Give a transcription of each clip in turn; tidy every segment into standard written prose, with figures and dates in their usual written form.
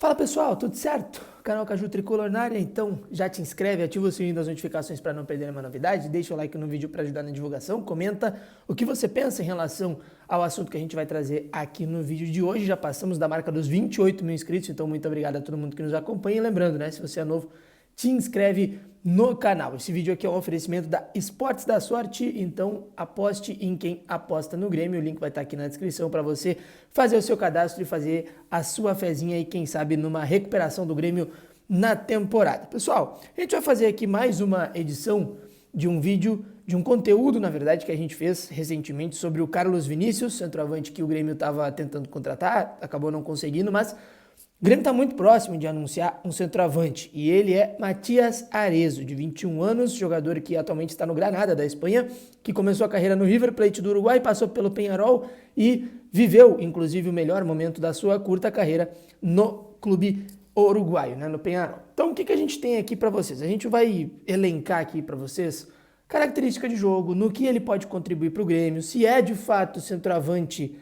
Fala pessoal, tudo certo? Canal Caju Tricolor na área, então já te inscreve, ativa o sininho das notificações para não perder nenhuma novidade, deixa o like no vídeo para ajudar na divulgação, comenta o que você pensa em relação ao assunto que a gente vai trazer aqui no vídeo de hoje. Já passamos da marca dos 28 mil inscritos, então muito obrigado a todo mundo que nos acompanha. E lembrando, né, se você é novo, te inscreve no canal. Esse vídeo aqui é um oferecimento da Esportes da Sorte, então aposte em quem aposta no Grêmio. O link vai estar aqui na descrição para você fazer o seu cadastro e fazer a sua fezinha e quem sabe numa recuperação do Grêmio na temporada. Pessoal, a gente vai fazer aqui mais uma edição de um vídeo, de um conteúdo, na verdade, que a gente fez recentemente sobre o Carlos Vinícius, centroavante que o Grêmio estava tentando contratar, acabou não conseguindo, mas o Grêmio está muito próximo de anunciar um centroavante e ele é Matías Arezo, de 21 anos, jogador que atualmente está no Granada da Espanha, que começou a carreira no River Plate do Uruguai, passou pelo Peñarol e viveu, inclusive, o melhor momento da sua curta carreira no clube uruguaio, né, no Peñarol. Então, o que a gente tem aqui para vocês? A gente vai elencar aqui para vocês característica de jogo, no que ele pode contribuir para o Grêmio, se é de fato centroavante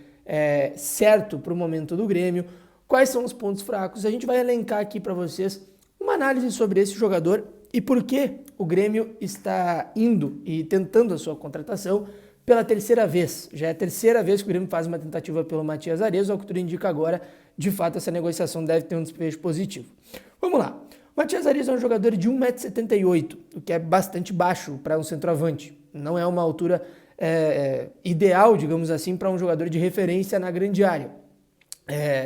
certo para o momento do Grêmio, quais são os pontos fracos. A gente vai elencar aqui para vocês uma análise sobre esse jogador e por que o Grêmio está indo e tentando a sua contratação pela terceira vez. Já é a terceira vez que o Grêmio faz uma tentativa pelo Matías Arezo, ao que tudo indica agora, de fato essa negociação deve ter um desfecho positivo. Vamos lá. O Matías Arezo é um jogador de 1,78 m, o que é bastante baixo para um centroavante. Não é uma altura ideal, digamos assim, para um jogador de referência na grande área.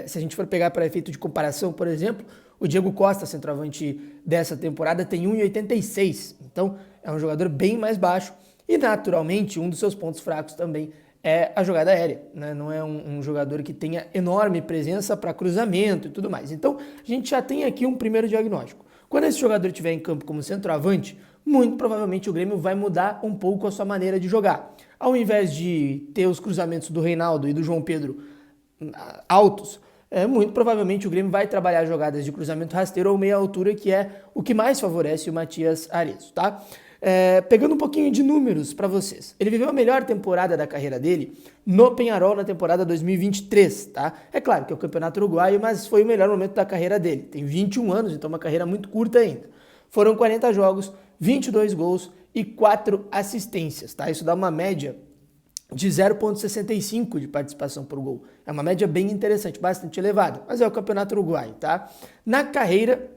Se a gente for pegar para efeito de comparação, por exemplo, o Diego Costa, centroavante dessa temporada, tem 1,86 m. Então, é um jogador bem mais baixo e, naturalmente, um dos seus pontos fracos também é a jogada aérea, né? Não é um jogador que tenha enorme presença para cruzamento e tudo mais. Então, a gente já tem aqui um primeiro diagnóstico. Quando esse jogador estiver em campo como centroavante, muito provavelmente o Grêmio vai mudar um pouco a sua maneira de jogar. Ao invés de ter os cruzamentos do Reinaldo e do João Pedro altos, muito provavelmente o Grêmio vai trabalhar jogadas de cruzamento rasteiro ou meia altura, que é o que mais favorece o Matías Arezo, tá? Pegando um pouquinho de números para vocês. Ele viveu a melhor temporada da carreira dele no Peñarol na temporada 2023, tá? É claro que é o campeonato uruguaio, mas foi o melhor momento da carreira dele. Tem 21 anos, então uma carreira muito curta ainda. Foram 40 jogos, 22 gols e 4 assistências, tá? Isso dá uma média de 0,65 de participação por gol. É uma média bem interessante, bastante elevada, mas é o campeonato uruguaio, tá? Na carreira,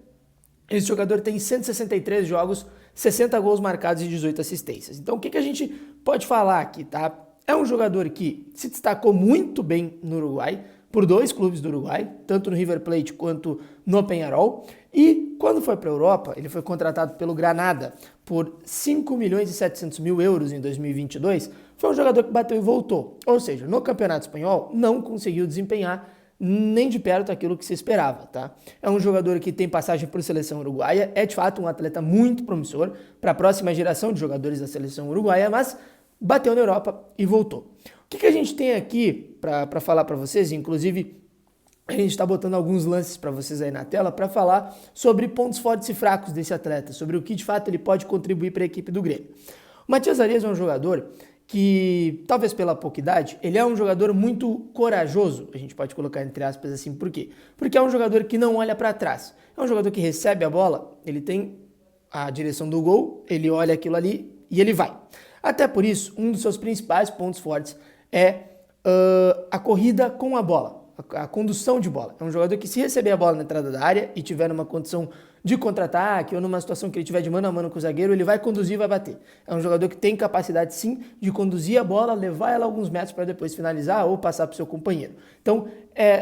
esse jogador tem 163 jogos, 60 gols marcados e 18 assistências. Então, o que a gente pode falar aqui, tá? É um jogador que se destacou muito bem no Uruguai, por 2 clubes do Uruguai, tanto no River Plate quanto no Peñarol, e quando foi para a Europa, ele foi contratado pelo Granada por 5 milhões e 700 mil euros em 2022, foi um jogador que bateu e voltou, ou seja, no Campeonato Espanhol não conseguiu desempenhar nem de perto aquilo que se esperava, tá? É um jogador que tem passagem por seleção uruguaia, é de fato um atleta muito promissor para a próxima geração de jogadores da seleção uruguaia, mas bateu na Europa e voltou. O que a gente tem aqui para falar para vocês, inclusive a gente está botando alguns lances para vocês aí na tela para falar sobre pontos fortes e fracos desse atleta, sobre o que de fato ele pode contribuir para a equipe do Grêmio. O Matías Arezo é um jogador que, talvez pela pouca idade, ele é um jogador muito corajoso, a gente pode colocar entre aspas assim, por quê? Porque é um jogador que não olha para trás, é um jogador que recebe a bola, ele tem a direção do gol, ele olha aquilo ali e ele vai. Até por isso, um dos seus principais pontos fortes é a corrida com a bola, a condução de bola. É um jogador que, se receber a bola na entrada da área e tiver numa condição de contra-ataque ou numa situação que ele tiver de mano a mano com o zagueiro, ele vai conduzir e vai bater. É um jogador que tem capacidade, sim, de conduzir a bola, levar ela alguns metros para depois finalizar ou passar para o seu companheiro. Então,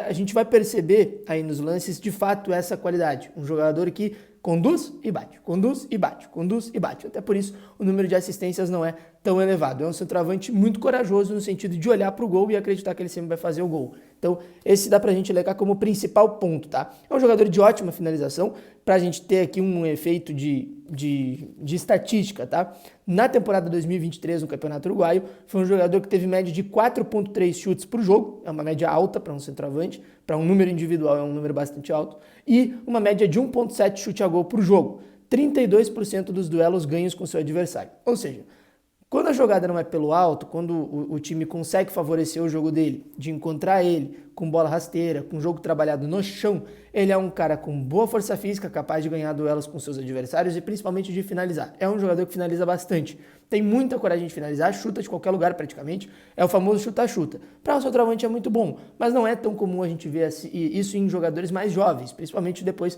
a gente vai perceber aí nos lances, de fato, essa qualidade. Um jogador que conduz e bate, conduz e bate, conduz e bate. Até por isso, o número de assistências não é tão elevado. É um centroavante muito corajoso no sentido de olhar para o gol e acreditar que ele sempre vai fazer o gol. Então, esse dá pra gente levar como principal ponto, tá? É um jogador de ótima finalização, pra gente ter aqui um efeito de estatística, tá? Na temporada 2023, no Campeonato Uruguaio, foi um jogador que teve média de 4,3 chutes por jogo, é uma média alta para um centroavante, para um número individual é um número bastante alto, e uma média de 1,7 chute a gol por jogo, 32% dos duelos ganhos com seu adversário. Ou seja, quando a jogada não é pelo alto, quando o time consegue favorecer o jogo dele, de encontrar ele com bola rasteira, com jogo trabalhado no chão, ele é um cara com boa força física, capaz de ganhar duelos com seus adversários e principalmente de finalizar. É um jogador que finaliza bastante. Tem muita coragem de finalizar, chuta de qualquer lugar praticamente, é o famoso chuta-chuta. Para o centroavante é muito bom, mas não é tão comum a gente ver isso em jogadores mais jovens, principalmente depois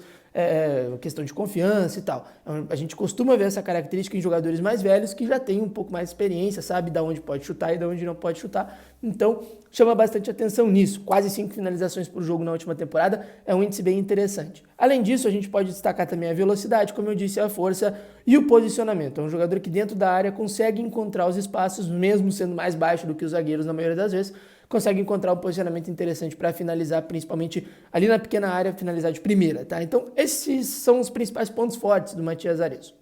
questão de confiança e tal. A gente costuma ver essa característica em jogadores mais velhos que já têm um pouco mais de experiência, sabe de onde pode chutar e de onde não pode chutar. Então chama bastante atenção nisso. Quase 5 finalizações por jogo na última temporada é um índice bem interessante. Além disso, a gente pode destacar também a velocidade, como eu disse, a força e o posicionamento. É um jogador que dentro da área consegue encontrar os espaços, mesmo sendo mais baixo do que os zagueiros na maioria das vezes, consegue encontrar um posicionamento interessante para finalizar, principalmente ali na pequena área, finalizar de primeira, tá? Então, esses são os principais pontos fortes do Matias Arezzo.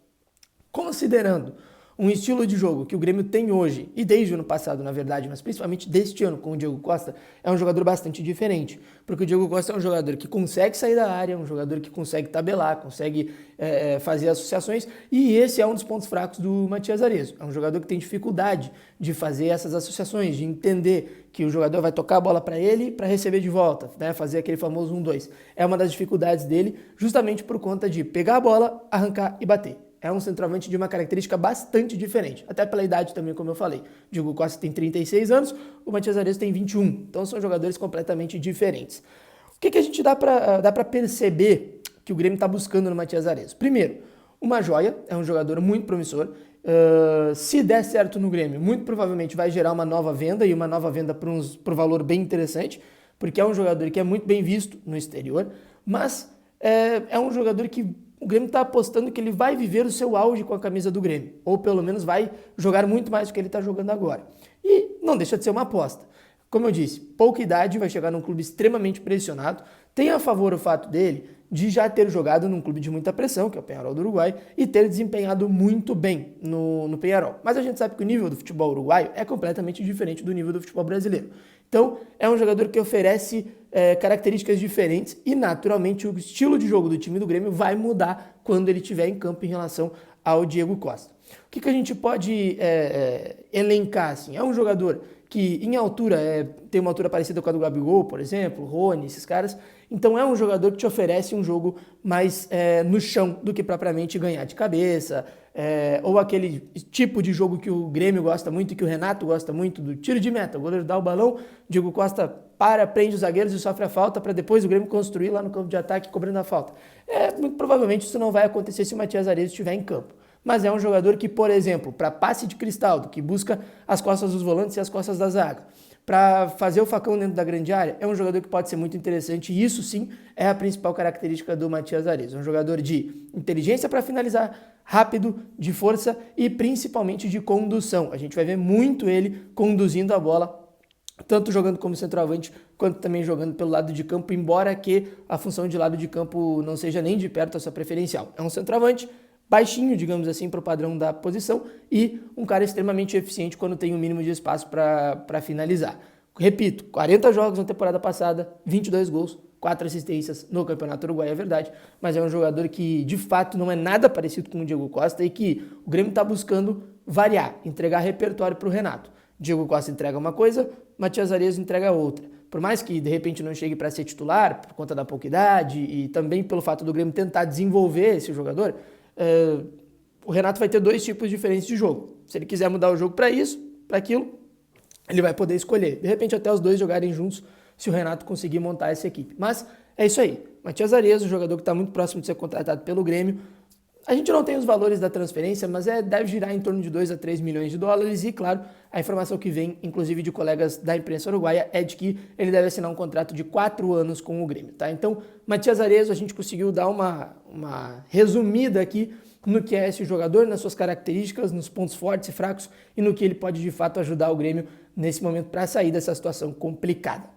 Considerando um estilo de jogo que o Grêmio tem hoje, e desde o ano passado, na verdade, mas principalmente deste ano com o Diego Costa, é um jogador bastante diferente, porque o Diego Costa é um jogador que consegue sair da área, um jogador que consegue tabelar, consegue fazer associações, e esse é um dos pontos fracos do Matias Arezzo. É um jogador que tem dificuldade de fazer essas associações, de entender que o jogador vai tocar a bola para ele para receber de volta, né? Fazer aquele famoso 1-2. É uma das dificuldades dele, justamente por conta de pegar a bola, arrancar e bater. É um centroavante de uma característica bastante diferente, até pela idade também, como eu falei. O Diego Costa tem 36 anos, o Matias Arezzo tem 21, então são jogadores completamente diferentes. O que a gente dá para perceber que o Grêmio está buscando no Matias Arezzo? Primeiro, uma joia, é um jogador muito promissor. Se der certo no Grêmio, muito provavelmente vai gerar uma nova venda, e uma nova venda por valor bem interessante, porque é um jogador que é muito bem visto no exterior, mas é um jogador que o Grêmio está apostando que ele vai viver o seu auge com a camisa do Grêmio, ou pelo menos vai jogar muito mais do que ele está jogando agora. E não deixa de ser uma aposta. Como eu disse, pouca idade, vai chegar num clube extremamente pressionado. Tem a favor o fato dele de já ter jogado num clube de muita pressão, que é o Peñarol do Uruguai, e ter desempenhado muito bem no Peñarol. Mas a gente sabe que o nível do futebol uruguaio é completamente diferente do nível do futebol brasileiro. Então, é um jogador que oferece características diferentes e, naturalmente, o estilo de jogo do time do Grêmio vai mudar quando ele estiver em campo em relação ao Diego Costa. O que a gente pode elencar? Assim? É um jogador que em altura tem uma altura parecida com a do Gabigol, por exemplo, Rony, esses caras. Então é um jogador que te oferece um jogo mais no chão do que propriamente ganhar de cabeça, ou aquele tipo de jogo que o Grêmio gosta muito e que o Renato gosta muito, do tiro de meta. O goleiro dá o balão, Diego Costa prende os zagueiros e sofre a falta para depois o Grêmio construir lá no campo de ataque cobrando a falta. Muito provavelmente isso não vai acontecer se o Matias Arezzo estiver em campo. Mas é um jogador que, por exemplo, para passe de Cristaldo, que busca as costas dos volantes e as costas da zaga, para fazer o facão dentro da grande área, é um jogador que pode ser muito interessante, e isso sim é a principal característica do Matias Arezzo. É um jogador de inteligência para finalizar, rápido, de força e principalmente de condução. A gente vai ver muito ele conduzindo a bola, tanto jogando como centroavante, quanto também jogando pelo lado de campo, embora que a função de lado de campo não seja nem de perto a sua preferencial. É um centroavante baixinho, digamos assim, para o padrão da posição, e um cara extremamente eficiente quando tem o mínimo de espaço para finalizar. Repito, 40 jogos na temporada passada, 22 gols, 4 assistências no Campeonato Uruguai, é verdade, mas é um jogador que de fato não é nada parecido com o Diego Costa e que o Grêmio está buscando variar, entregar repertório para o Renato. Diego Costa entrega uma coisa, Matias Arezzo entrega outra. Por mais que de repente não chegue para ser titular, por conta da pouca idade e também pelo fato do Grêmio tentar desenvolver esse jogador, o Renato vai ter 2 tipos diferentes de jogo. Se ele quiser mudar o jogo para isso, para aquilo, ele vai poder escolher. De repente até os 2 jogarem juntos, se o Renato conseguir montar essa equipe. Mas é isso aí. Matias Arezzo, jogador que está muito próximo de ser contratado pelo Grêmio. A gente não tem os valores da transferência, mas deve girar em torno de 2 a 3 milhões de dólares e, claro, a informação que vem, inclusive de colegas da imprensa uruguaia, é de que ele deve assinar um contrato de 4 anos com o Grêmio, tá? Então, Matias Arezzo, a gente conseguiu dar uma resumida aqui no que é esse jogador, nas suas características, nos pontos fortes e fracos e no que ele pode, de fato, ajudar o Grêmio nesse momento para sair dessa situação complicada.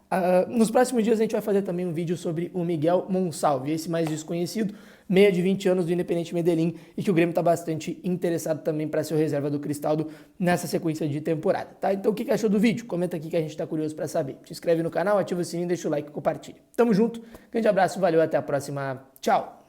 Nos próximos dias a gente vai fazer também um vídeo sobre o Miguel Monsalve, esse mais desconhecido, meia de 20 anos do Independente Medellín, e que o Grêmio está bastante interessado também para ser o reserva do Cristaldo nessa sequência de temporada, tá? Então o que achou do vídeo? Comenta aqui que a gente está curioso para saber. Se inscreve no canal, ativa o sininho, deixa o like e compartilha. Tamo junto, grande abraço, valeu, até a próxima, tchau!